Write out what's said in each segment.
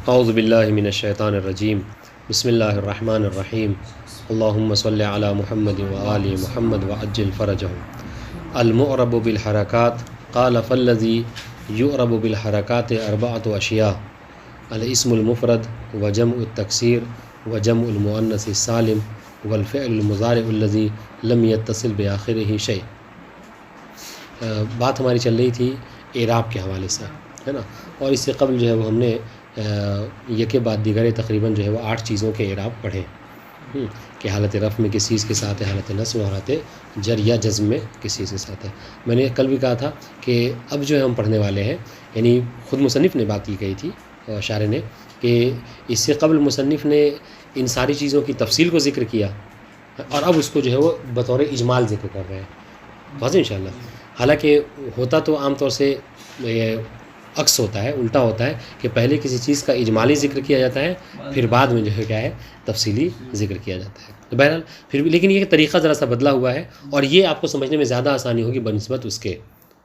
اعوذ باللہ من الشیطان الرجیم بسم اللہ الرحمن الرحیم اللہم صلی علی محمد وآل محمد وعجل فرجهم المعرب بالحرکات قال فالذی یعرب بالحرکات اربعۃ اشیاء الاسم المفرد وجمع التکسیر وجمع المؤنث السالم والفعل المضارع الذی لم يتصل بآخرہ شیء۔ بات ہماری چل رہی تھی اعراب کے حوالے سے، ہے نا، اور اس سے قبل جو ہے وہ ہم نے یکے بعد دیگر تقریباً جو ہے وہ 8 چیزوں کے اعراب پڑھے کہ حالت رفع میں کس چیز کے ساتھ ہے، حالت نصب اور حالت جر یا جزم میں کس چیز کے ساتھ ہے۔ میں نے کل بھی کہا تھا کہ اب جو ہے ہم پڑھنے والے ہیں، یعنی خود مصنف نے بات کی گئی تھی شارح نے، کہ اس سے قبل مصنف نے ان ساری چیزوں کی تفصیل کو ذکر کیا اور اب اس کو جو ہے وہ بطور اجمال ذکر کر رہے ہیں، واضح انشاءاللہ۔ حالانکہ ہوتا تو عام طور سے عکس ہوتا ہے، الٹا ہوتا ہے کہ پہلے کسی چیز کا اجمالی ذکر کیا جاتا ہے، پھر بعد میں جو ہے کیا ہے تفصیلی ذکر کیا جاتا ہے۔ تو بہرحال پھر بھی لیکن یہ طریقہ ذرا سا بدلا ہوا ہے اور یہ آپ کو سمجھنے میں زیادہ آسانی ہوگی بنسبت اس کے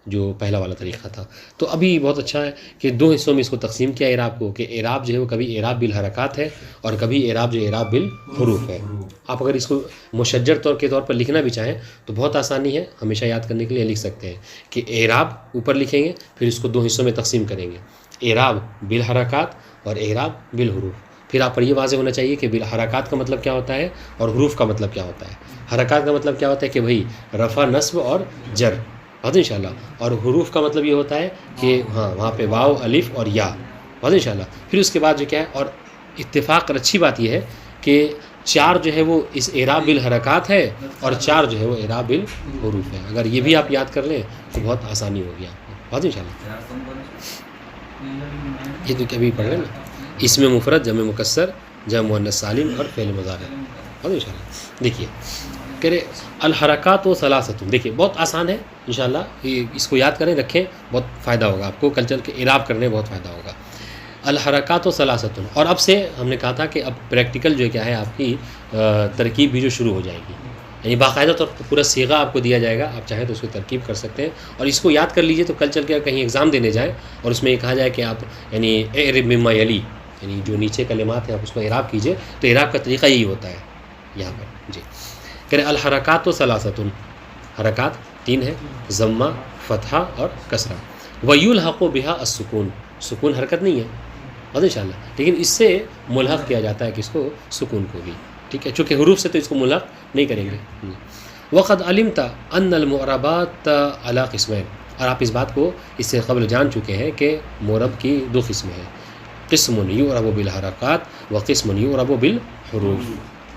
جو پہلا والا طریقہ تھا۔ تو ابھی بہت اچھا ہے کہ 2 حصوں میں اس کو تقسیم کیا اعراب کو، کہ اعراب جو ہے وہ کبھی اعراب بالحرکات ہے اور کبھی اعراب جو اعراب بالحروف ہے۔ آپ اگر اس کو مشجر طور کے طور پر لکھنا بھی چاہیں تو بہت آسانی ہے، ہمیشہ یاد کرنے کے لیے لکھ سکتے ہیں کہ اعراب اوپر لکھیں گے، پھر اس کو 2 حصوں میں تقسیم کریں گے، اعراب بالحرکات اور اعراب بالحروف۔ پھر آپ پر یہ واضح ہونا چاہیے کہ بالحرکات کا مطلب کیا ہوتا ہے اور حروف کا مطلب کیا ہوتا ہے۔ حرکات کا مطلب کیا ہوتا ہے کہ وہی رفع، نصب اور جر، واضح انشاءاللہ، اور حروف کا مطلب یہ ہوتا ہے کہ وہاں پہ واو، الف اور یا، واضح انشاءاللہ۔ پھر اس کے بعد جو کیا ہے، اور اتفاق اور اچھی بات یہ ہے کہ 4 جو ہے وہ اس اعراب بالحرکات ہے اور 4 جو ہے وہ اعراب بالحروف ہے۔ اگر یہ بھی آپ یاد کر لیں تو بہت آسانی ہوگی آپ کو، واضح انشاءاللہ۔ یہ تو کبھی پڑھ لیں نا، اسم مفرد، جمع مکسر، جمع مؤنث سالم اور فعل مضارع، واضح انشاءاللہ۔ دیکھیے کہ الحرکات و ثلاثۃ، دیکھیے بہت آسان ہے انشاءاللہ، اس کو یاد کریں، رکھیں، بہت فائدہ ہوگا آپ کو، کل چل کے اعراب کرنے بہت فائدہ ہوگا۔ الحرکات و ثلاثۃ، اور اب سے ہم نے کہا تھا کہ اب پریکٹیکل جو کیا ہے آپ کی ترکیب بھی جو شروع ہو جائے گی، یعنی باقاعدہ طور پر پورا صیغہ آپ کو دیا جائے گا، آپ چاہیں تو اس کو ترکیب کر سکتے ہیں اور اس کو یاد کر لیجئے، تو کل چل کے کہیں ایگزام دینے جائیں اور اس میں یہ کہا جائے کہ آپ یعنی اعرب مما یلی، یعنی جو نیچے کلمات ہیں آپ اس کو اعراب کیجئے، تو اعراب کا طریقہ یہی ہوتا ہے یہاں پر۔ جی کہ الحرکات و ثلاثۃ، حرکات 3 ہیں، ضمہ، فتحہ اور کسرہ۔ ویلحق بہا السکون، سکون حرکت نہیں ہے، واضح انشاءاللہ، لیکن اس سے ملحق کیا جاتا ہے کس کو، سکون کو بھی، ٹھیک ہے، چونکہ حروف سے تو اس کو ملحق نہیں کریں گے۔ وقد علمت ان المعربات علی قسمین، اور آپ اس بات کو اس سے قبل جان چکے ہیں کہ معرب کی 2 قسمیں ہیں، قسم یعرب بالحرکات و قسم یعرب بالحروف،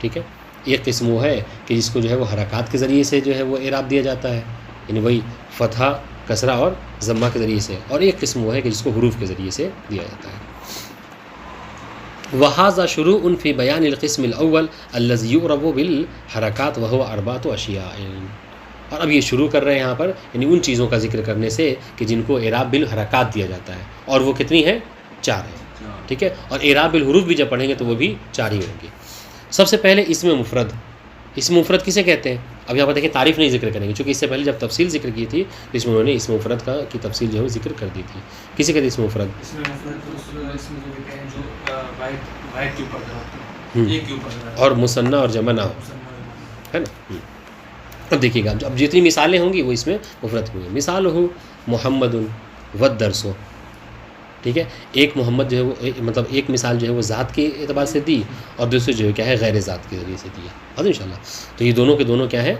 ٹھیک ہے۔ ایک قسم وہ ہے کہ جس کو جو ہے وہ حرکات کے ذریعے سے جو ہے وہ اعراب دیا جاتا ہے، یعنی وہی فتحہ، کسرہ اور ضمہ کے ذریعے سے، اور ایک قسم وہ ہے کہ جس کو حروف کے ذریعے سے دیا جاتا ہے۔ وَهَذَا شُرُوعٌ فِي بَيَانِ الْقِسْمِ الْأَوَّلِ الَّذِي يُعْرَبُ بِالْحَرَكَاتِ وَهُوَ 4 أشياء، اور اب یہ شروع کر رہے ہیں یہاں پر، یعنی ان چیزوں کا ذکر کرنے سے کہ جن کو اعراب بالحرکات دیا جاتا ہے، اور وہ کتنی ہیں، 4 ہیں، ٹھیک ہے، اور اعراب بالحروف بھی جب پڑھیں گے تو وہ بھی 4 ہی ہوں گے۔ سب سے پہلے اسم مفرد، اسم مفرد کسے کہتے ہیں؟ اب یہاں پر دیکھیں تعریف نہیں ذکر کریں گے، چونکہ اس سے پہلے جب تفصیل ذکر کی تھی تو اس میں انہوں نے اسم مفرد کی تفصیل جو ہے ذکر کر دی تھی۔ کسے کہتے ہیں اسم مفرد؟ اور مثنیٰ اور جمع نہ ہو، ہے نا۔ اب دیکھیے گا، اب جتنی مثالیں ہوں گی وہ اس میں مفرد ہوں گی۔ مثال ہو محمد والدرس، ٹھیک ہے، ایک محمد جو ہے وہ مطلب ایک مثال جو ہے وہ ذات کے اعتبار سے دی اور دوسری جو ہے کیا ہے غیر ذات کے ذریعے سے دی ہے، انشاءاللہ۔ تو یہ دونوں کے دونوں کیا ہیں،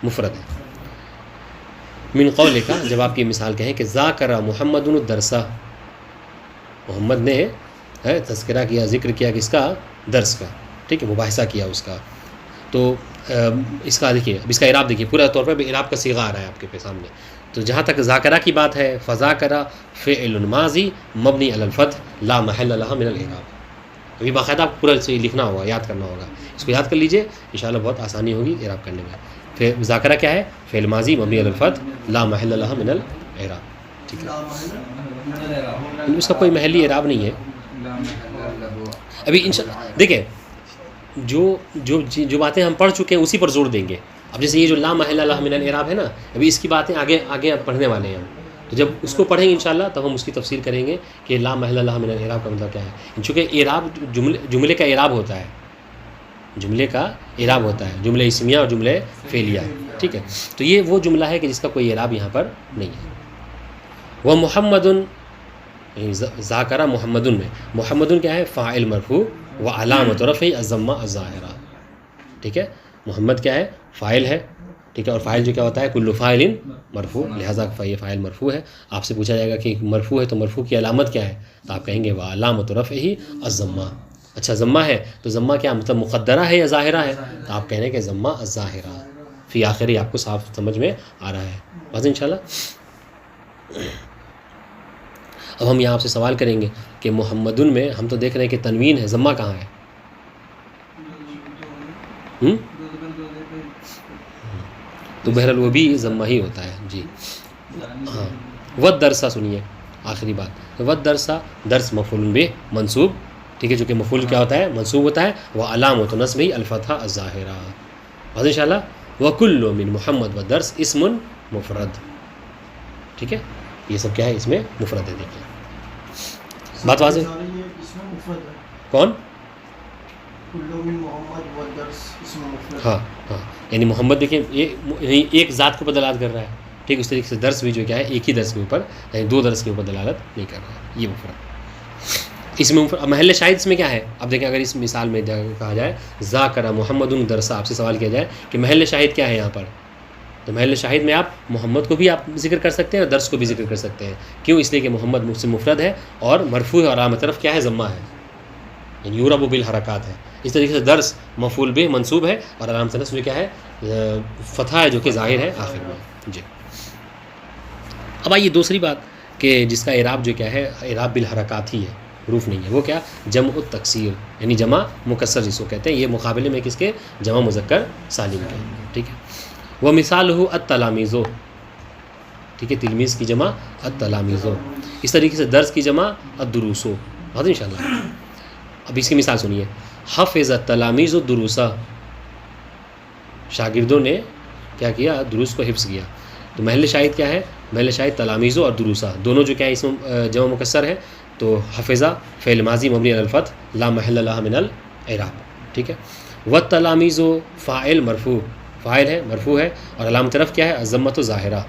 مفرد ہیں۔ من قول کا، جب آپ یہ مثال کہیں کہ ذاکر محمد الدرس، محمد نے تذکرہ کیا، ذکر کیا کس کا، درس کا، ٹھیک ہے، مباحثہ کیا اس کا۔ تو اس کا دیکھیے، اب اس کا اعراب دیکھیے، پورا طور پر اعراب کا صیغہ آ رہا ہے آپ کے سامنے۔ تو جہاں تک ذاکرہ کی بات ہے، فذاکرہ فعل ماضی مبنی علی الفتح لا محل لہ من الاعراب، ابھی باقاعدہ آپ پورا سے لکھنا ہوگا، یاد کرنا ہوگا، اس کو یاد کر لیجئے، انشاءاللہ بہت آسانی ہوگی اعراب کرنے میں۔ پھر ذاکرہ کیا ہے، فعل ماضی مبنی علی الفتح لا محل لہ من الاعراب، ٹھیک ہے، اس کا کوئی محلی اعراب نہیں ہے۔ ابھی دیکھیں جو باتیں ہم پڑھ چکے ہیں اسی پر زور دیں گے۔ اب جیسے یہ جو لا محل لہ من الاعراب ہے نا، ابھی اس کی باتیں آگے پڑھنے والے ہیں ہم، تو جب اس کو پڑھیں گے انشاءاللہ تب ہم اس کی تفسیر کریں گے کہ لا محل لہا من الاعراب کا مطلب کیا ہے. چونکہ اعراب جملے کا اعراب ہوتا ہے، جملے کا اعراب ہوتا ہے، جملے اسمیہ اور جملے فعلیہ، ٹھیک ہے. تو یہ وہ جملہ ہے کہ جس کا کوئی اعراب یہاں پر نہیں ہے. وہ محمدن ذاکرہ محمدن میں محمدن کیا ہے؟ فاعل مرفوع و علامت رفعہ الضمہ الظاہرہ، ٹھیک ہے. محمد کیا ہے؟ فاعل ہے، ٹھیک ہے. اور فاعل جو کیا ہوتا ہے؟ کل فاعل مرفوع، لہٰذا یہ فاعل مرفوع ہے. آپ سے پوچھا جائے گا کہ مرفوع ہے تو مرفوع کی علامت کیا ہے؟ تو آپ کہیں گے و علامت رفعہ الضمہ. اچھا ضمہ ہے تو ضمہ کیا مطلب مقدرہ ہے یا ظاہرہ ہے؟ تو آپ کہہ رہے ہیں کہ ضمہ الظاہرہ. فی آخری آپ کو صاف سمجھ میں آ رہا ہے بس انشاءاللہ. اب ہم یہاں آپ سے سوال کریں گے کہ محمدن میں ہم تو دیکھ رہے ہیں کہ تنوین ہے، ضمہ کہاں ہے؟ تو بہرحال وہ بھی ضمہ ہی ہوتا ہے. جی ہاں. ود درسہ سنیے آخری بات. ود درسہ درس مفعول بہ منصوب، ٹھیک ہے. چونکہ مفعول کیا ہوتا ہے؟ منصوب ہوتا ہے. وہ علامۃ نصبہ الفتحہ الظاہرہ. بس انشاءاللہ. وکل من محمد و درس اسم مفرد، ٹھیک ہے. یہ سب کیا ہے؟ اس میں مفرد ہے. دیکھیں بات واضح. کون؟ ہاں ہاں، یعنی محمد دیکھیں ایک ذات کے اوپر دلالت کر رہا ہے، ٹھیک. اس طریقے سے درس بھی جو کیا ہے ایک ہی درس کے اوپر، یعنی دو درس کے اوپر دلالت نہیں کر رہا ہے. یہ مفرد. اس میں محل شاہد اس میں کیا ہے؟ اب دیکھیں اگر اس مثال میں کہا جائے ذاکر محمد درس، آپ سے سوال کیا جائے کہ محل شاہد کیا ہے یہاں پر، تو محل شاہد میں آپ محمد کو بھی آپ ذکر کر سکتے ہیں اور درس کو بھی ذکر کر سکتے ہیں. کیوں؟ اس لیے کہ محمد مجھ سے مفرد ہے اور مرفوع ہے اور علامت طرف کیا ہے؟ ضمہ ہے، یعنی یورب بالحرکات ہے. اس طریقے سے درس مفعول بہ منصوب ہے اور علامت نصب کیا ہے؟ فتحہ ہے جو کہ ظاہر ہے آخر میں. جی اب آئیے دوسری بات کہ جس کا اعراب جو کیا ہے اعراب بالحرکات ہی ہے، حروف نہیں ہے. وہ کیا؟ جمع التکسیر، یعنی جمع مکسر جس کو کہتے ہیں. یہ مقابلے میں کس کے؟ جمع مذکر سالم کے، ٹھیک ہے. وہ مثال ہو التلامیذ، ٹھیک ہے. تلمیذ کی جمع التلامیذ. اس طریقے سے درس کی جمع الدروس. بات ان شاء اللہ. اب اس کی مثال سنیے. حفظ التلامیذ الدروس، شاگردوں نے کیا کیا؟ دروس کو حفظ کیا. تو محل شاہد کیا ہے؟ محل شاہد تلامیذ اور دروسا دونوں جو کیا ہے اس میں جمع مکسر ہے. تو حفظہ فعل ماضی مبنی علی الفتح لا محل لہ من الاعراب، ٹھیک ہے. والتلامیذ فاعل مرفوع، فاعل ہے مرفوع ہے اور علامت طرف کیا ہے؟ الضمۃ الظاہرہ،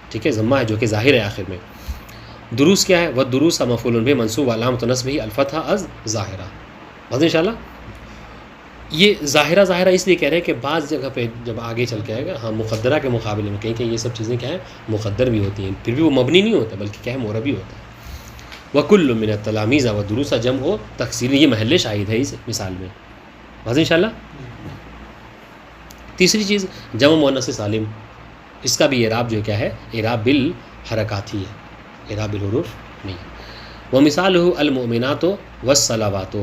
ٹھیک ہے. ضمہ ہے جو کہ ظاہر ہے آخر میں. دروس کیا ہے؟ والدروس مفعول بہ منصوب علامۃ نصبہ الفتحہ الظاہرہ. بس انشاءاللہ. یہ ظاہرہ ظاہرہ اس لیے کہہ رہے ہیں کہ بعض جگہ پہ جب آگے چل کے آئے گا ہاں مقدرہ کے مقابلے میں کہیں کہ یہ سب چیزیں کیا ہیں؟ مقدر بھی ہوتی ہیں، پھر بھی وہ مبنی نہیں ہوتا بلکہ کیا ہے؟ معربی ہوتا ہے. وکل من التلامیذ والدروس جمع و تکسیر، یہ محل شاہد ہے اس مثال میں. بس انشاءاللہ. تیسری چیز جمع مؤنث سالم، اس کا بھی اعراب جو کیا ہے؟ اعراب بالحرکات ہی ہے، اعراب بالحروف نہیں. ومثالہ المؤمنات والصلوات.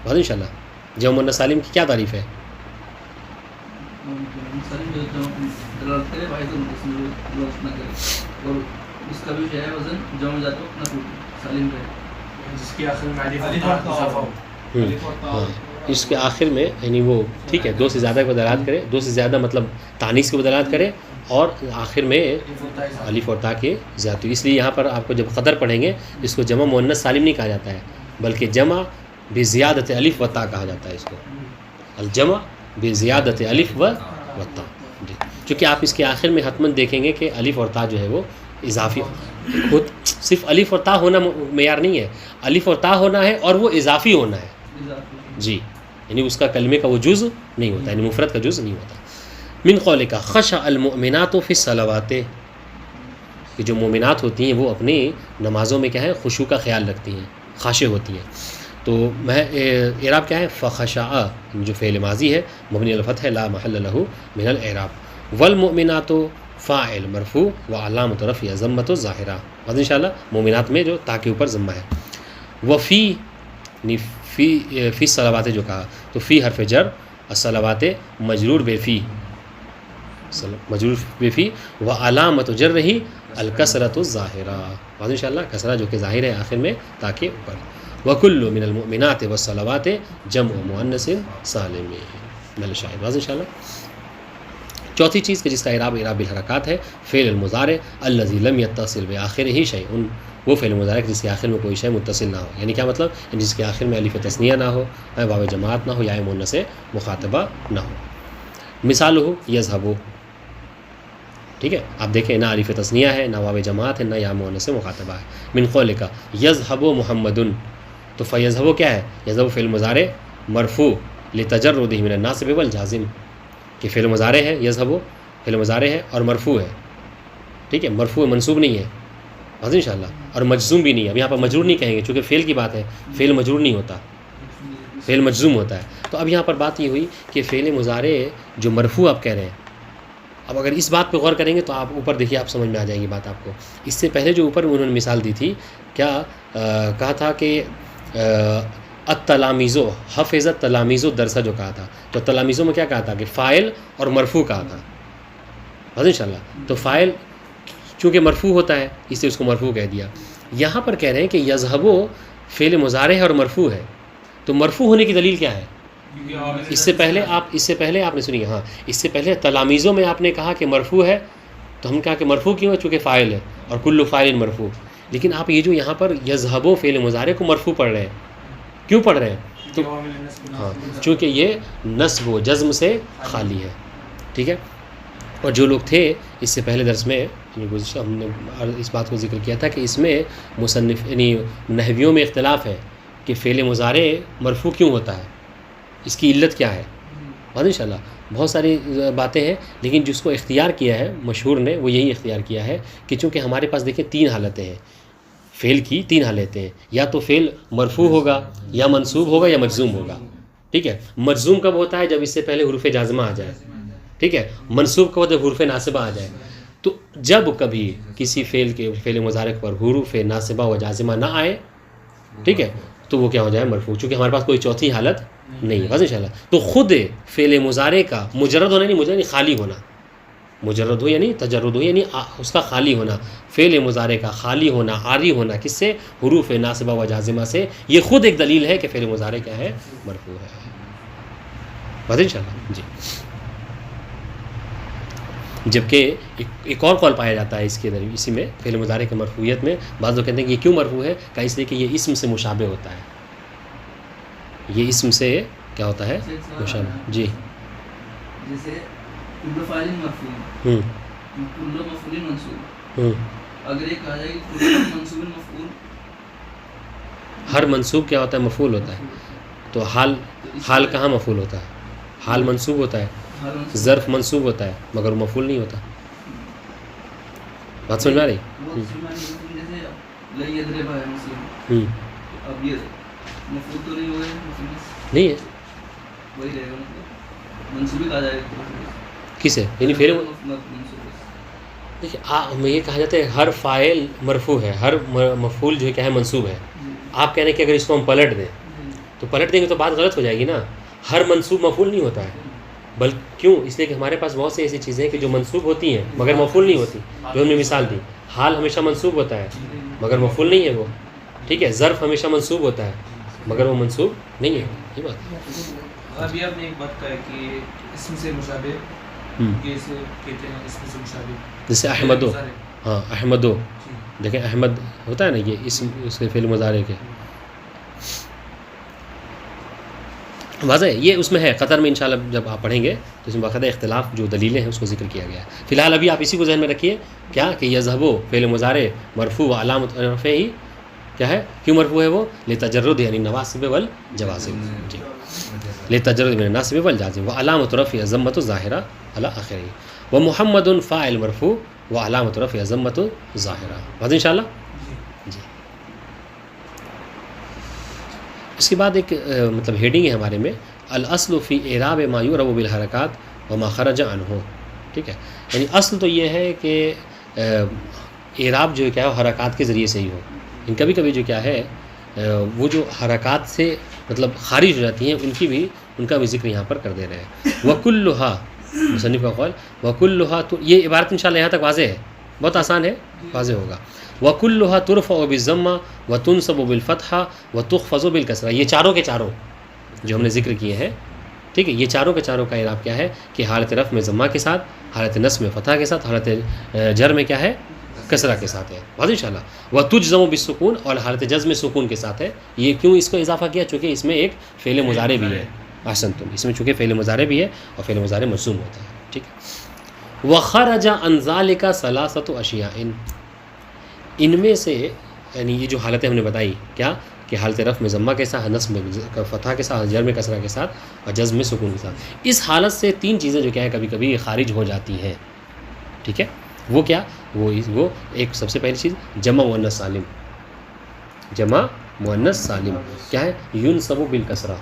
بس انشاءاللہ. جمع مؤنث سالم کی کیا تعریف ہے؟ اس کا بھی جو ہے وزن جمع ذات سالم کا ہے، جس کے آخر میں الف ہاں اس کے آخر میں یعنی وہ ٹھیک ہے دو سے زیادہ کو دلالت کرے، دو سے زیادہ مطلب تانیث کو دلالت کرے اور آخر میں الف اور تا کے زیادتی. اس لیے یہاں پر آپ کو جب قدر پڑھیں گے اس کو جمع مؤنث سالم نہیں کہا جاتا ہے بلکہ جمع بزیادت الف و تا کہا جاتا ہے. اس کو الجمع بزیادت الف و تا. جی چونکہ آپ اس کے آخر میں حتماً دیکھیں گے کہ الف اور تا جو ہے وہ اضافی خود صرف الف اور تا ہونا معیار نہیں ہے، الف اور تا ہونا ہے اور وہ اضافی ہونا ہے. جی یعنی اس کا کلمے کا وہ جز نہیں ہوتا، یعنی مفرد کا جز نہیں ہوتا. من قول کا خشع المؤمنات فی الصلوات، کہ جو مومنات ہوتی ہیں وہ اپنی نمازوں میں کیا ہے؟ خشوع کا خیال رکھتی ہیں، خاشع ہوتی ہیں. تو اعراب کیا ہے؟ فخشع جو فعل ماضی ہے مبنی علی الفتح لا محل لہ من الاعراب. والمؤمنات فاعل مرفوع و علامۃ رفعہ ضمۃ الظاہرہ. بس انشاءاللہ. مومنات میں جو تا کے اوپر ضمہ ہے. وفی فی الصلوات جو کہا تو فی حرف جر، الصلوات مجرور بے فی، مجرور بے فی و علامۃ جرہ الکسرۃ الظاہرہ. بس انشاءاللہ. کسرہ جو کہ ظاہر ہے آخر میں تا کے اوپر. وکل من المؤمنات والصلوات جمع مؤنث سالم. مل شاہد. بس انشاءاللہ. چوتھی چیز کہ جس کا اعراب اعراب بالحرکات ہے، فعل المضارع الذی لم یتصل بآخرہ شیء، وہ فعل مضارع جس کے آخر میں کوئی شے متصل نہ ہو، یعنی کیا مطلب، جس کے آخر میں الف تثنیہ نہ ہو، واو جماعت نہ ہو، یا مؤنث مخاطبہ نہ ہو۔ مثال ہو یذهب، ٹھیک ہے، آپ دیکھیں نہ الف تثنیہ ہے، نہ واو جماعت ہے، نہ یا مؤنث مخاطبہ ہے۔ من قولک یذهب محمد، تو فیذهب کیا ہے، یذهب فعل مضارع مرفوع لتجرده من الناصب والجازم، کہ فعل مضارع ہے، یذهب فعل مضارع ہے اور مرفوع ہے، ٹھیک ہے، مرفوع منصوب نہیں ہے، واضح انشاءاللہ، اور مجزوم بھی نہیں ہے۔ اب یہاں پر مجرور نہیں کہیں گے چونکہ فعل کی بات ہے، فعل مجرور نہیں ہوتا، فعل مجزوم ہوتا ہے۔ تو اب یہاں پر بات یہ ہوئی کہ فعل مضارع جو مرفوع آپ کہہ رہے ہیں، اب اگر اس بات پہ غور کریں گے تو آپ اوپر دیکھیے، آپ سمجھ میں آ جائے گی بات آپ کو۔ اس سے پہلے جو اوپر انہوں نے مثال دی تھی، کیا کہا تھا کہ التلامیذ حفظ التلامیذ درسہ جو کہا تھا، تو تلامیذوں میں کیا کہا تھا کہ فاعل اور مرفوع کہا تھا، واضح انشاءاللہ۔ تو فاعل چونکہ مرفوع ہوتا ہے اس لیے اس کو مرفوع کہہ دیا۔ یہاں پر کہہ رہے ہیں کہ یذهب فعل مضارع ہے اور مرفوع ہے، تو مرفوع ہونے کی دلیل کیا ہے؟ اس سے پہلے آپ نے سنی، ہاں اس سے پہلے تلامیذوں میں آپ نے کہا کہ مرفوع ہے، تو ہم نے کہا کہ مرفوع کیوں ہے؟ چونکہ فاعل ہے، اور کل فاعل مرفوع۔ لیکن آپ یہ جو یہاں پر یذهب فعل مضارع کو مرفوع پڑھ رہے ہیں، کیوں پڑھ رہے ہیں؟ تو ہاں چونکہ یہ نصب و جزم سے خالی ہے، ٹھیک ہے۔ اور جو لوگ تھے اس سے پہلے درس میں گزشتہ ہم نے اس بات کو ذکر کیا تھا کہ اس میں مصنف یعنی نحویوں میں اختلاف ہے کہ فعل مضارع مرفوع کیوں ہوتا ہے، اس کی علت کیا ہے، واضح انشاءاللہ۔ بہت ساری باتیں ہیں، لیکن جس کو اختیار کیا ہے مشہور نے وہ یہی اختیار کیا ہے کہ چونکہ ہمارے پاس دیکھیں تین حالتیں ہیں، فعل کی تین حالتیں ہیں، یا تو فعل مرفوع ہوگا، یا منصوب ہوگا، یا مجزوم ہوگا، ٹھیک ہے۔ مجزوم کب ہوتا ہے؟ جب اس سے پہلے حروف جازمہ آ جائے، ٹھیک ہے۔ منصوب کب ہوتا ہے؟ حروف ناصبہ آ جائے۔ تو جب کبھی کسی فعل مضارع پر حروف ناصبہ و جازمہ نہ آئے، ٹھیک ہے، تو وہ کیا ہو جائے؟ مرفوع، چونکہ ہمارے پاس کوئی چوتھی حالت نہیں ہے، واضح انشاءاللہ۔ تو خود فعل مضارع کا مجرد ہونا یعنی مجرد خالی ہونا، مجرد ہو یعنی تجرد ہو یعنی اس کا خالی ہونا، فعل مضارع کا خالی ہونا، عاری ہونا، کس سے؟ حروف ناصبہ و جازمہ سے، یہ خود ایک دلیل ہے کہ فعل مضارع کیا ہے؟ مرفوع ہے، واضح انشاءاللہ جی۔ جبکہ ایک اور قول پایا جاتا ہے اس کے ذریعے، اسی میں فعل مضارع کی مرفوعیت میں بعض لوگ کہتے ہیں کہ یہ کیوں مرفوع ہے؟ کہ اس لیے کہ یہ اسم سے مشابہ ہوتا ہے، یہ اسم سے کیا ہوتا ہے؟ مشابہ، جی۔ جیسے کل فاعل مرفوع، کل مفعول منصوب، اگر یہ کہا جائے کہ کل منصوب مفعول، ہر منصوب کیا ہوتا ہے؟ مفعول ہوتا ہے۔ تو حال کہاں مفعول ہوتا ہے؟ حال منصوب ہوتا ہے، ظرف منصوب ہوتا ہے، مگر وہ مفعول نہیں ہوتا، بات سمجھ میں آ رہی؟ جیسے لن یضرب ہے مسلم، اب یہ مفعول تو نہیں ہوگا، نہیں ہے، وہی رہے گا، مطلب منصوب ہی کہا جائے گا کسے؟ یعنی پھر دیکھیے ہمیں یہ کہا جاتا ہے ہر فاعل مرفوع ہے، ہر مفعول جو ہے کیا ہے؟ منصوب ہے۔ آپ کہہ رہے ہیں کہ اگر اس کو ہم پلٹ دیں تو پلٹ دیں گے تو بات غلط ہو جائے گی نا، ہر منصوب مفعول نہیں ہوتا ہے، بلکہ کیوں؟ اس لیے کہ ہمارے پاس بہت سی ایسی چیزیں ہیں کہ جو منصوب ہوتی ہیں مگر مفعول نہیں ہوتی، جو ہم نے مثال دی۔ حال ہمیشہ منصوب ہوتا ہے مگر مفعول نہیں ہے وہ، ٹھیک ہے۔ ظرف ہمیشہ منصوب ہوتا ہے مگر وہ منصوب نہیں ہے، یہ بات۔ ابھی آپ نے ایک بات کہا کہ اسم سے مشابہ، کیسے کہتے ہیں اسم سے مشابہ؟ جیسے احمدو، ہاں احمدو، دیکھیں احمد ہوتا ہے نا، یہ اسم اس کے فعل مضارع کے، واضح ہے، یہ اس میں ہے قطر میں انشاءاللہ جب آپ پڑھیں گے تو اس میں باقاعدہ اختلاف جو دلیلیں ہیں اس کو ذکر کیا گیا ہے۔ فی الحال ابھی آپ اسی کو ذہن میں رکھیے، کیا کہ یذهب فعل مضارع مرفوع و علامت رفعہ کیا ہے؟ کیوں مرفوع ہے وہ؟ لتجرد یعنی نواصب والجوازم، جی، لتجرد من الناصب والجازم، وعلامت رفعہ ضمۃ ظاہرہ علی آخرہ، ومحمد فاعل مرفوع وعلامت رفعہ ضمۃ ظاہرہ، واضح انشاءاللہ جی۔ اس کے بعد ایک مطلب ہیڈنگ ہے ہمارے میں، الاصل فی اعراب ما یعرب بالحرکات وما خرج عنہ، ٹھیک ہے۔ یعنی اصل تو یہ ہے کہ اعراب جو کیا ہے حرکات کے ذریعے سے ہی ہو، ان کبھی کبھی جو کیا ہے وہ جو حرکات سے مطلب خارج ہو جاتی ہیں ان کا بھی ذکر یہاں پر کر دے رہے ہیں۔ وکلھا، مصنف کا قول وکلھا، تو یہ عبارت انشاءاللہ یہاں تک واضح ہے، بہت آسان ہے، واضح ہوگا۔ وکلھا ترفع بالضمہ وتنصب بالفتحہ وتخفض بالکسرہ، یہ چاروں کے چاروں جو ہم نے ذکر کیے ہیں، ٹھیک ہے. یہ چاروں کے چاروں کا اعراب کیا ہے کہ حالت رفع میں ضمہ کے ساتھ، حالت نصب میں فتح کے ساتھ، حالت جر میں کیا ہے کسرہ کے ساتھ ہے. واضح انشاءاللہ. وتجزم بالسکون، اور حالت جزم میں سکون کے ساتھ ہے. یہ کیوں اس کو اضافہ کیا؟ چونکہ اس میں ایک فعل مضارع بھی ہے. احسنتم. اس میں چونکہ فعل مضارع بھی ہے اور فعل مضارع مجزوم ہوتا ہے. ٹھیک ہے. وخرج عن ذلك ثلاثه اشیاء، ان میں سے یعنی یہ جو حالتیں ہم نے بتائی کیا کہ حالت رفع میں ضمہ کے ساتھ، نصب میں فتح کے ساتھ، جر میں کسرہ کے ساتھ اور جزم میں سکون کے ساتھ، اس حالت سے 3 چیزیں جو کیا ہے کبھی کبھی خارج ہو جاتی ہیں. ٹھیک ہے. وہ کیا؟ وہ ایک سب سے پہلی چیز جمع مؤنث سالم. جمع مؤنث سالم کیا ہے؟ ينصب بالکسرہ.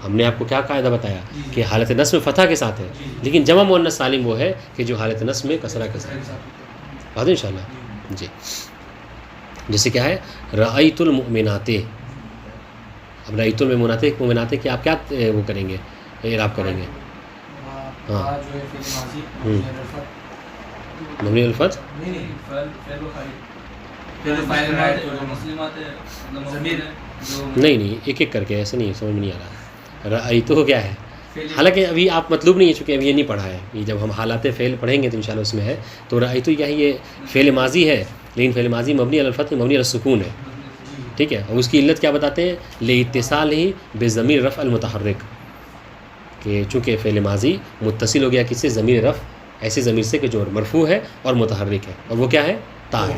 ہم نے آپ کو کیا قاعدہ بتایا کہ حالت نصب میں فتح کے ساتھ ہے، لیکن جمع مؤنث سالم وہ ہے کہ جو حالت نصب میں کسرہ کے ساتھ ہے. واضح انشاءاللہ. جی جیسے کیا ہے رأیت المؤمنات. اب رأیت المؤمنات کہ آپ کیا وہ کریں گے اعراب کریں گے؟ ہاں مبنی الفتح نہیں ایک ایک کر کے ایسے نہیں سمجھ میں نہیں آ رہا. رأیت کیا ہے؟ حالانکہ ابھی آپ مطلوب نہیں ہے چونکہ ابھی یہ نہیں پڑھا ہے. یہ جب ہم حالات فعل پڑھیں گے تو انشاءاللہ اس میں ہے. تو رأیت کیا ہے؟ یہ فعل ماضی ہے، لیکن فعل ماضی مبنی علی الفتح مبنی علی السکون ہے. ٹھیک ہے. اور اس کی علت کیا بتاتے ہیں؟ لاتصال ہی بضمیر رفع المتحرک، کہ چونکہ فعل ماضی متصل ہو گیا کس سے؟ ضمیر رفع، ایسے ضمیر سے کہ جو مرفوع ہے اور متحرک ہے، اور وہ کیا ہے؟ تا ہے.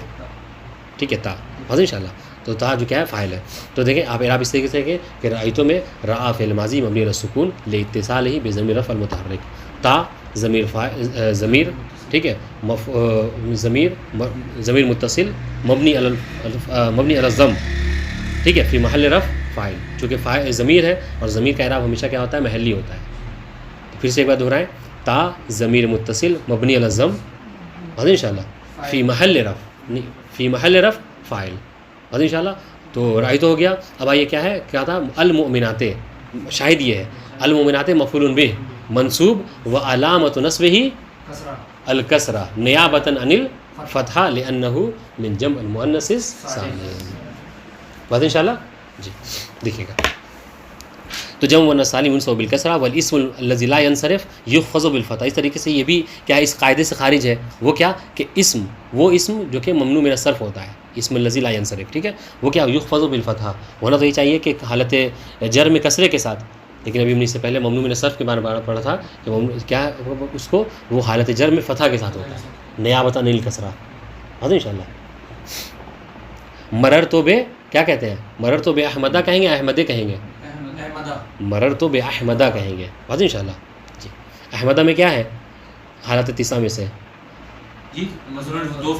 ٹھیک ہے. تا. واضح انشاءاللہ. تو تا جو کیا ہے فاعل ہے. تو دیکھیں آپ اعراب اس طریقے سے کہ رأیتوں میں رأى فعل ماضی مبنی علی السکون لاتصال ہی بضمیر رفع المتحرک، تا ضمیر ٹھیک ہے ضمیر متصل مبنی علی الضم. ٹھیک ہے. فی محل رفع فاعل، چونکہ ضمیر ہے اور ضمیر کا اعراب ہمیشہ کیا ہوتا ہے؟ محلی ہوتا ہے. پھر سے ایک بار دہرائیں. تا ضمیر متصل مبنی علی الضم. واضح انشاءاللہ. فی محل رفع فاعل. واضح انشاءاللہ. تو رأیت ہو گیا. اب آئیے کیا ہے؟ کیا تھا؟ المؤمنات. شاہد یہ ہے المؤمنات مفعول بہ منصوب و علامت نصبہ الکسرہ نیابۃ عن الفتحہ لأنہ من جمع المؤنث السالم. واضح انشاءاللہ. جی دیکھیے گا. تو جمع مؤنث سالم ينصب بالکسرہ والاسم الذی لا ينصرف یحفظ بالفتح. اس طریقے سے یہ بھی کیا اس قاعدے سے خارج ہے. وہ کیا کہ وہ اسم جو کہ ممنوع من الصرف ہوتا ہے، اسم الذی لا ينصرف. ٹھیک ہے. وہ کیا یحفظ بالفتح ہونا تو یہ چاہیے کہ حالت جر میں کسرے کے ساتھ، لیکن ابھی ہم نے اس سے پہلے ممنوع من الصرف کے بارے میں پڑھا تھا کہ کیا اس کو وہ حالت جر میں فتح کے ساتھ ہوتا ہے نیابۃ عن الکسرہ. واضح انشاءاللہ. مررت بے کیا کہتے ہیں؟ مررت بے احمدہ کہیں گے، احمدے کہیں گے؟ مررت بے احمدہ کہیں گے. واضح انشاءاللہ. جی احمدہ میں کیا ہے حالت تیسرا میں سے؟ جی دو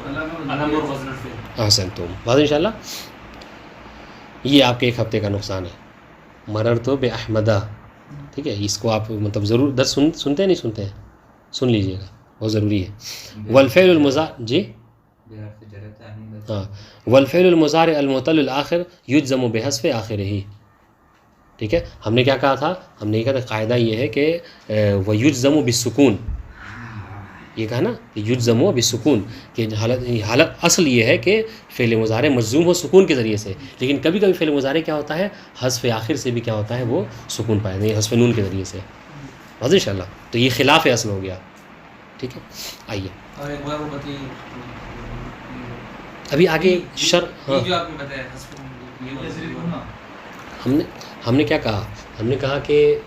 علم اور وزن الفعل. احسنتم. واضح انشاءاللہ. یہ آپ کے ایک ہفتے کا نقصان ہے. مررت بے احمدہ. ٹھیک ہے. اس کو آپ مطلب ضرور درس سنتے ہیں نہیں سنتے ہیں؟ سن لیجئے گا، بہت ضروری ہے. والفعل المضارع جی ہاں والفعل المضارع المعتل الآخر یجزم بحذف آخرہ. ٹھیک ہے. ہم نے کیا کہا تھا؟ ہم نے کہا تھا قاعدہ یہ ہے کہ ویجزم بالسکون. یہ کہا نا یجزم بالسکون کہ حالت اصل یہ ہے کہ فعل مضارع مجزوم ہو سکون کے ذریعے سے، لیکن کبھی کبھی فعل مضارع کیا ہوتا ہے حذف آخر سے بھی کیا ہوتا ہے وہ سکون پایا نہیں، حذف نون کے ذریعے سے. واضح انشاءاللہ. تو یہ خلاف اصل ہو گیا. ٹھیک ہے. آئیے اور ایک بار وہ بتائیے ابھی آگے ہاں جو آپ نے بتایا ہم نے کیا کہا؟ ہم نے کہا کہ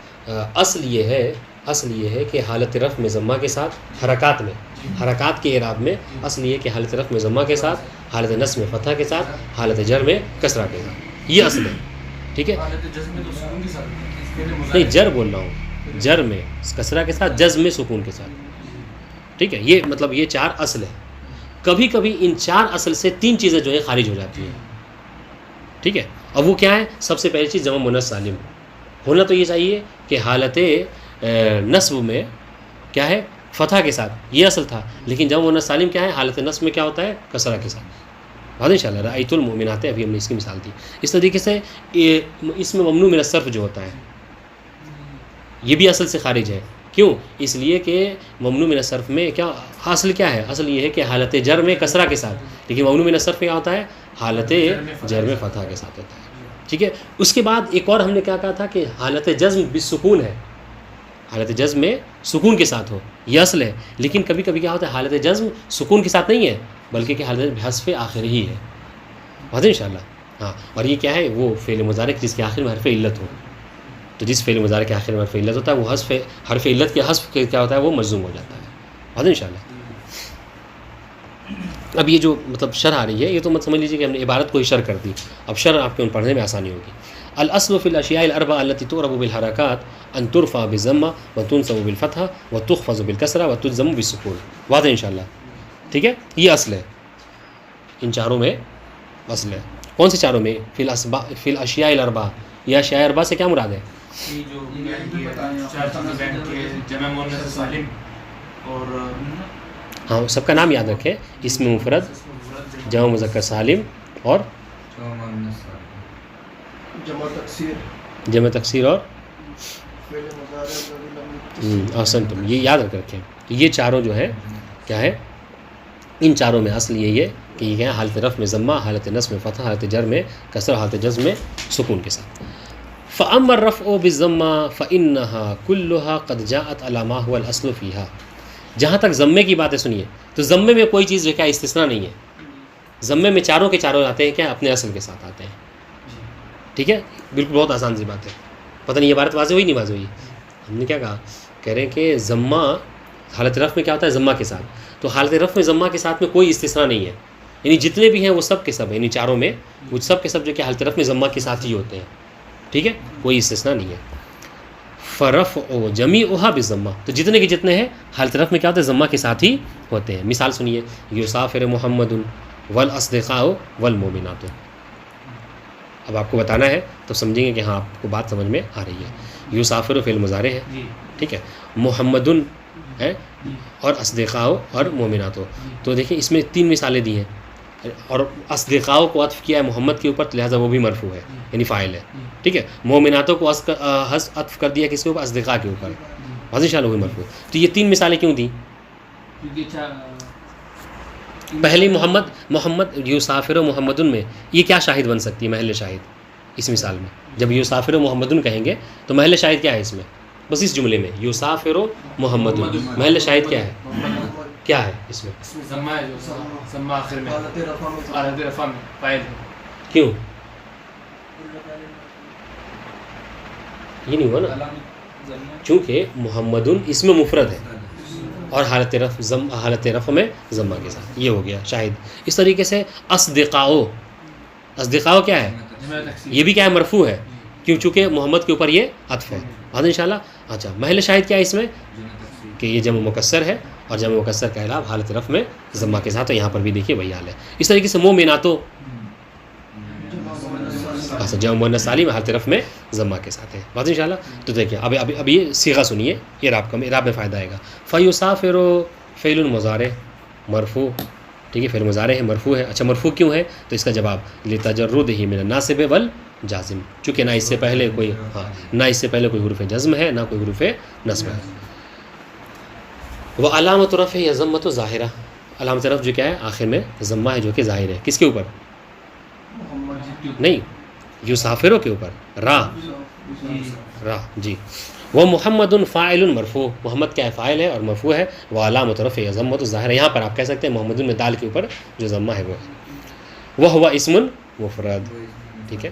اصل یہ ہے کہ حالت رفع میں ضمہ کے ساتھ حرکات کے اعراب میں اصل یہ کہ حالت رفع میں ضمہ کے ساتھ، حالت نصب میں فتح کے ساتھ، حالت جر میں کسرہ کے ساتھ، یہ اصل ہے. ٹھیک ہے. نہیں جر بول رہا ہوں، جر میں کسرہ کے ساتھ، جزم میں سکون کے ساتھ. ٹھیک ہے. یہ مطلب یہ 4 اصل ہے. کبھی کبھی ان 4 اصل سے 3 چیزیں جو ہے خارج ہو جاتی ہیں. ٹھیک ہے. اب وہ کیا ہے؟ سب سے پہلی چیز جمع مؤنث سالم ہونا تو یہ چاہیے کہ حالت نصب میں کیا ہے فتح کے ساتھ، یہ اصل تھا. لیکن جمع مؤنث سالم کیا ہے؟ حالت نصب میں کیا ہوتا ہے؟ کسرہ کے ساتھ. واضح انشاءاللہ. رأیت المؤمنات ابھی ہم نے اس کی مثال دی. اس طریقے سے اس میں ممنوع من الصرف جو ہوتا ہے یہ بھی اصل سے خارج ہے. کیوں؟ اس لیے کہ ممنوع من الصرف میں کیا اصل کیا ہے؟ اصل یہ ہے کہ حالت جر میں کسرہ کے ساتھ، لیکن ممنوع من الصرف میں کیا ہوتا ہے؟ حالت جر میں فتح کے ساتھ ہوتا ہے. ٹھیک ہے. اس کے بعد ایک اور ہم نے کیا کہا تھا کہ حالت جزم بالسکون ہے, حالت جزم میں سکون کے ساتھ ہو, یہ اصل ہے. لیکن کبھی کبھی کیا ہوتا ہے حالت جزم سکون کے ساتھ نہیں ہے بلکہ کہ حالت حذف آخر ہی ہے. واضح انشاءاللہ. ہاں, اور یہ کیا ہے, وہ فعل مضارع جس کے آخر میں حرف علت ہو. تو جس فعل مضارع کے آخر میں حرف علت ہوتا ہے وہ حذف حرف علت کے حذف کیا ہوتا ہے, وہ مجزوم ہو جاتا ہے. واضح انشاءاللہ. اب یہ جو مطلب شرح آ رہی ہے, یہ تو مت سمجھ لیجیے کہ ہم نے عبارت کو ہی شرح کر دی. اب شرح آپ کو پڑھنے میں آسانی ہوگی. الاصل فی الاشیاء الاربعہ التي تعرب بالحرکات ان ترفع بالضمہ وتنصب بالفتحہ وتخفض بالکسرہ وتجزم بالسکون. واضح انشاءاللہ. ٹھیک ہے, یہ اصل ہے, ان چاروں میں اصل ہے. کون سے چاروں میں؟ فی الاشیاء الاربعہ. یہ اشیاء اربعہ سے کیا مراد ہے؟ یہ جو چار چیزیں بیان کی, جمع مؤنث سالم اور ہاں سب کا نام یاد رکھیں, اسم مفرد, جمع مذکر سالم اور جمع تکسیر اور احسنتم. یہ یاد رکھ رکھیں. تو یہ چاروں جو ہیں کیا ہے, ان چاروں میں اصل یہی ہے کہ یہ کیا ہے, حالت رفع میں ضمہ, حالت نصب میں فتح, حالت جر میں کسر, حالت جزم میں سکون کے ساتھ. فَأَمَّا الرَّفْعُ بِالضَّمَّةِ فَإِنَّهَا كُلُّهَا قَدْ جَاءَتْ عَلَى مَا هُوَ الْأَصْلُ فِيهَا. جہاں تک ضمے کی باتیں سنیے تو ضمے میں کوئی چیز جو کیا استثناء نہیں ہے. ضمے میں چاروں کے چاروں آتے ہیں کیا, اپنے اصل کے ساتھ آتے ہیں. ٹھیک ہے, بالکل بہت آسان سی بات ہے. پتہ نہیں یہ بات واضح ہوئی نہیں واضح ہوئی؟ ہم نے کیا کہا, کہہ رہے ہیں کہ ضمہ حالت رفع میں کیا ہوتا ہے, ضمہ کے ساتھ. تو حالت رفع میں ضمہ کے ساتھ میں کوئی استثناء نہیں ہے, یعنی جتنے بھی ہیں وہ سب کے سب ہیں, یعنی چاروں میں وہ سب کے سب جو کہ حالت رفع میں ضمہ کے ساتھ ہی ہوتے ہیں. ٹھیک ہے, کوئی استثناء نہیں ہے. فرفع جمیعها بالضمہ, تو جتنے کے جتنے ہیں حالت رفع میں کیا ہوتے ہیں, ضمہ کے ساتھ ہی ہوتے ہیں. مثال سنیے, یسافر محمد والاصدقاء والمؤمنات. اب آپ کو بتانا ہے تو سمجھیں گے کہ ہاں آپ کو بات سمجھ میں آ رہی ہے. یسافر فعل مضارع ہے, ٹھیک ہے, محمد ہے اور اصدقاء اور مومنات. تو دیکھیں اس میں 3 مثالیں دی ہیں, اور اصدقاء کو عطف کیا ہے محمد کے اوپر, لہٰذا وہ بھی مرفوع ہے یعنی فاعل ہے. ٹھیک ہے, مومناتوں کو عطف کر دیا کس کے اوپر, اصدقاء کے اوپر, واضح انشاءاللہ وہ مرفوع. تو یہ 3 مثالیں کیوں دیں؟ پہلی محمد یسافر محمد میں یہ کیا شاہد بن سکتی ہے, محل شاہد اس مثال میں. جب یسافر محمد کہیں گے تو محل شاہد کیا ہے اس میں, بس اس جملے میں یسافر محمد محل شاہد کیا ہے, کیا ہے اس میں؟ ضمہ ہے, جو ضمہ آخر میں حالت رفع میں فاعل ہے. کیوں یہ نہیں ہوا نا, چونکہ محمد اسم مفرد ہے اور حالت رفع میں ضمہ کے ساتھ, یہ ہو گیا شاہد. اس طریقے سے اصدقاء کیا ہے, یہ بھی کیا ہے, مرفوع ہے, کیوں, چونکہ محمد کے اوپر یہ عطف ہے. واضح انشاءاللہ. اچھا, محل شاہد کیا ہے اس میں, کہ یہ جمع مکسر ہے اور جمع مکسر کا اعراب حالت رفع میں ضمہ کے ساتھ, تو یہاں پر بھی دیکھیے وہی حال ہے. اس طریقے سے مومناتو جمع مؤنث سالم حالت رفع میں ضمہ کے ساتھ ہے. واضح انشاءاللہ. تو دیکھیں اب یہ صیغہ سنیے, اعراب میں فائدہ آئے گا. فیسافر فعل مضارع مرفوع, ٹھیک ہے, فعل مضارع ہے, مرفوع ہے. اچھا, مرفوع کیوں ہے؟ تو اس کا جواب لتجردہ من الناصب والجازم, چونکہ نہ اس سے پہلے کوئی نہ اس سے پہلے کوئی حروف جزم ہے, نہ کوئی حروف نصب ہے. وہ علامت رفع یا ضمۃ ظاہرہ, علامت رفع جو کیا ہے, آخر میں ضمہ ہے جو کہ ظاہر ہے. کس کے اوپر؟ نہیں, یسافروں کے اوپر, را جی. وہ محمد فاعل مرفوع, محمد کیا ہے, فاعل ہے اور مرفوع ہے. وہ علامت رفع یا ضمۃ ظاہرہ, یہاں پر آپ کہہ سکتے ہیں محمد میں دال کے اوپر جو ضمہ ہے وہ ہے. وہ ہوا اسم مفرد, ٹھیک ہے.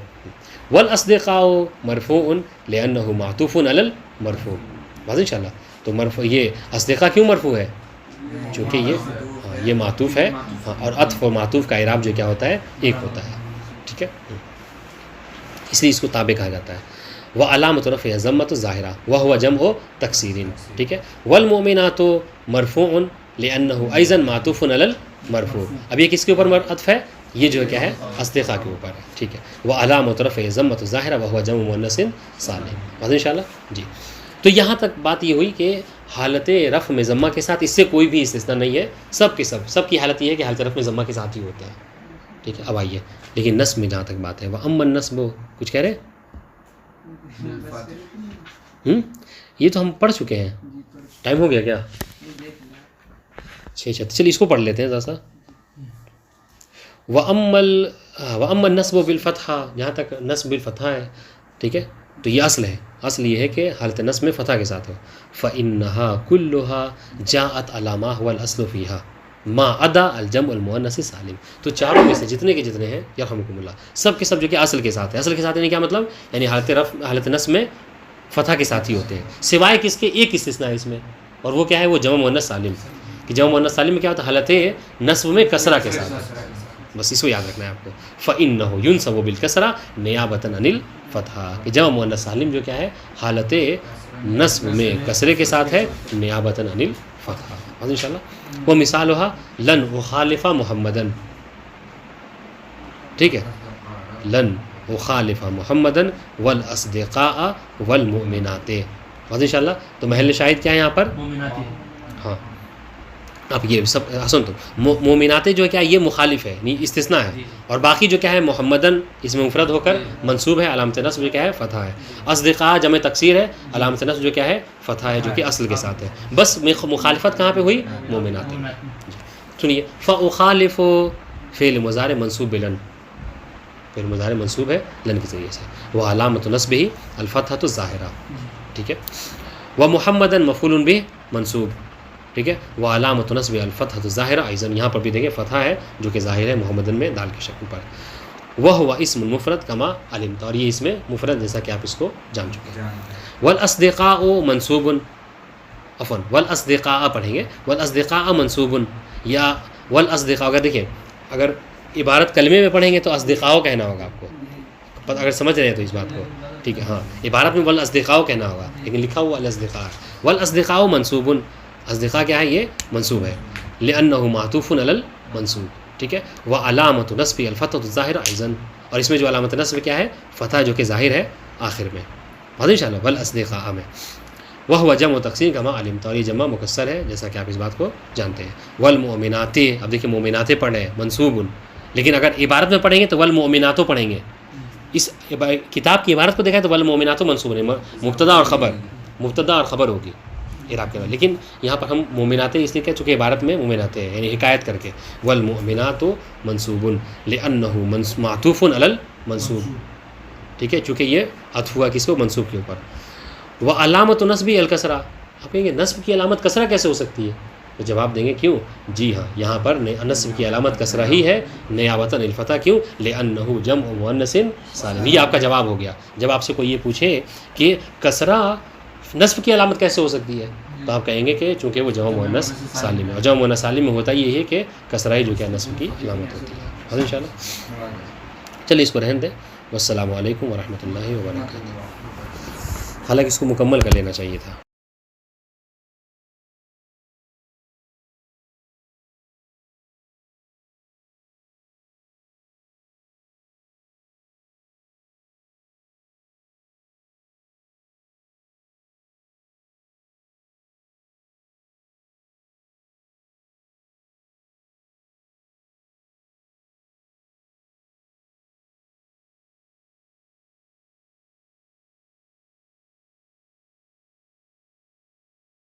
والاصدقاء مرفوع لانه معطوف علی المرفوع. واضح انشاءاللہ. تو مرفوع, یہ اصدقاء کیوں مرفوع ہے, چونکہ یہ معطوف ہے, اور عطف و معطوف کا اعراب جو کیا ہوتا ہے, ایک ہوتا ہے. ٹھیک ہے, اس لیے اس کو تابع کہا جاتا ہے. وہ علامت رفع ضمۃ ظاہرہ وهو جمع تکسیر, ٹھیک ہے. والمؤمنات مرفوع لانه ايضا معطوف علی المرفوع. اب یہ کس کے اوپر عطف ہے, یہ جو کیا ہے, اصدقاء کے اوپر ہے. ٹھیک ہے. وہ علامت رفع ضمۃ ظاہرہ وهو جمع مؤنث سالم. واضح انشاءاللہ. جی, تو یہاں تک بات یہ ہوئی کہ حالت رفع میں ضمہ کے ساتھ اس سے کوئی بھی استثناء نہیں ہے, سب کے سب کی حالت یہ ہے کہ حالت رفع میں ضمہ کے ساتھ ہی ہوتا ہے. ٹھیک ہے. اب آئیے, لیکن نصب میں جہاں تک بات ہے, وہ اما النصب, کچھ کہہ رہے یہ تو ہم پڑھ چکے ہیں, ٹائم ہو گیا کیا؟ چلیے اس کو پڑھ لیتے ہیں ذرا سا. وَأَمَّا وَأَمَّا النَّصْبُ بِالْفَتْحَةِ، جہاں تک نصب بالفتحہ ہے، ٹھیک ہے، تو یہ اصل ہے، اصل یہ ہے کہ حالت نصب میں فتح کے ساتھ ہو. فَإِنَّهَا كُلُّهَا جَاءَتْ عَلَى مَا هُوَ الْأَصْلُ فِيهَا مَا عَدَا الْجَمْعُ الْمُؤَنَّثِ السَّالِمِ. تو چاروں میں سے جتنے کے جتنے ہیں یرحمکم اللہ، سب کے سب جو کہ اصل کے ساتھ ہے. اصل کے ساتھ یعنی کیا مطلب؟ یعنی حالت نصب میں فتح کے ساتھ ہی ہوتے ہیں، سوائے کس کے؟ ایک استثناء ہے اس میں، اور وہ کیا ہے؟ وہ جمع مؤنث سالم. کہ جمع مؤنث سالم میں کیا ہوتا ہے؟ حالت نصب میں کسرہ کے ساتھ. بس اس کو یاد رکھنا ہے آپ کو. فَإِنَّهُ يُنْصَبُ بِالْكَسْرَةِ نِيَابَةً عَنِ الْفَتْحَةِ، کہ جمع مؤنث سالم جو کیا ہے؟ حالت نصب میں کسرے کے ساتھ ہے، نِيَابَةً عَنِ الْفَتْحَةِ. ان شاء اللہ. وَمِثَالُهَا لَنْ أُخَالِفَ مُحَمَّدًا، ٹھیک ہے، لن اخالف محمدًا والاصدقاء والمؤمنات. ان شاء اللہ. تو محل شاہد کیا ہے یہاں پر؟ مومنات. ہاں اب یہ سب حسن، تو مومنات جو ہے کیا؟ یہ مخالف ہے، نہیں استثناء ہے. اور باقی جو کیا ہے؟ محمدً اس میں مفرد ہو کر منصوب ہے، علامت نصب جو کیا ہے؟ فتح ہے. اصدقاء جمع تکسیر ہے، علامت نصب جو کیا ہے؟ فتح ہے، جو کہ اصل کے ساتھ ہے. بس مخالفت کہاں پہ ہوئی؟ مومنات. سنیے، فاخالف فعل مضارع منصوب بلن، فعل مضارع منصوب ہے لن کے ذریعے سے. وہ علامت نصب ہی الفتحۃ الظاہرہ، ٹھیک ہے. وہ محمدً مفعول به منصوب، ٹھیک ہے. وہ علامت نصب الفتحۃ الظاہرہ ایضاً، یہاں پر بھی دیکھیں فتح ہے جو کہ ظاہر ہے محمدن میں دال کی شکل پر. وہ ہوا اسم مفرد کما علمت، اور یہ اس میں مفرد جیسا کہ آپ اس کو جان چکے ہیں. والاصدقاء منصوب، عفوا والاصدقاء پڑھیں گے، والاصدقاء منصوب یا والاصدقاء. اگر دیکھیں، اگر عبارت کلمے میں پڑھیں گے تو اصدقاء کہنا ہوگا آپ کو، اگر سمجھ رہے ہیں تو اس بات کو، ٹھیک ہے. ہاں عبارت میں والاصدقاء کہنا ہوگا، لیکن لکھا ہوا الاصدقاء. والاصدقاء منصوب، اصدقاء کیا ہے؟ یہ منصوب ہے، لأنه معطوف علی المنصوب، ٹھیک ہے. وعلامت نصب الفتحۃ الظاہرہ ایضاً، اور اس میں جو علامت نصب کیا ہے؟ فتح جو کہ ظاہر ہے آخر میں. بات ان شاء اللہ. والاصدقاء میں وہ جمع تقسیم کما علمت، اور یہ جمع مکسر ہے جیسا کہ آپ اس بات کو جانتے ہیں. والمؤمنات، اب دیکھیں مومنات پڑھ رہے ہیں منصوب، لیکن اگر عبارت میں پڑھیں گے تو والمؤمنات پڑھیں گے. اس کتاب کی عبارت کو دیکھا ہے تو والمؤمنات منصوب ہے، مبتدا اور خبر، مبتدا اور خبر ہوگی اعراب کے بعد. لیکن یہاں پر ہم مومنات اس لیے کہ چونکہ عبارت میں مومنات ہیں، یعنی حکایت کر کے. والمؤمنات منصوب لأنه معطوف علی المنصوب، ٹھیک ہے، چونکہ یہ عطف ہوا کس کو؟ منصوب کے اوپر. وعلامت نصب الکسرہ، آپ کہیں گے نصب کی علامت کسرہ کیسے ہو سکتی ہے؟ تو جواب دیں گے کیوں؟ جی ہاں، یہاں پر نصب کی علامت کسرہ ہی ہے، نیابۃ عن الفتح. کیوں؟ لأنه جمع مؤنث سالم. یہ آپ کا جواب ہو گیا. جب آپ سے کوئی یہ پوچھے کہ کسرہ نصب کی علامت کیسے ہو سکتی ہے، تو آپ کہیں گے کہ چونکہ وہ جمع مؤنث سالم ہے، اور جمع مؤنث سالم میں ہوتا یہ ہے کہ کسرہ ہی جو کہ نصب کی علامت ہوتی ہے. ان شاء اللہ. چلیے اس کو رہن دیں. والسلام علیکم ورحمۃ اللہ وبرکاتہ. حالانکہ اس کو مکمل کر لینا چاہیے تھا.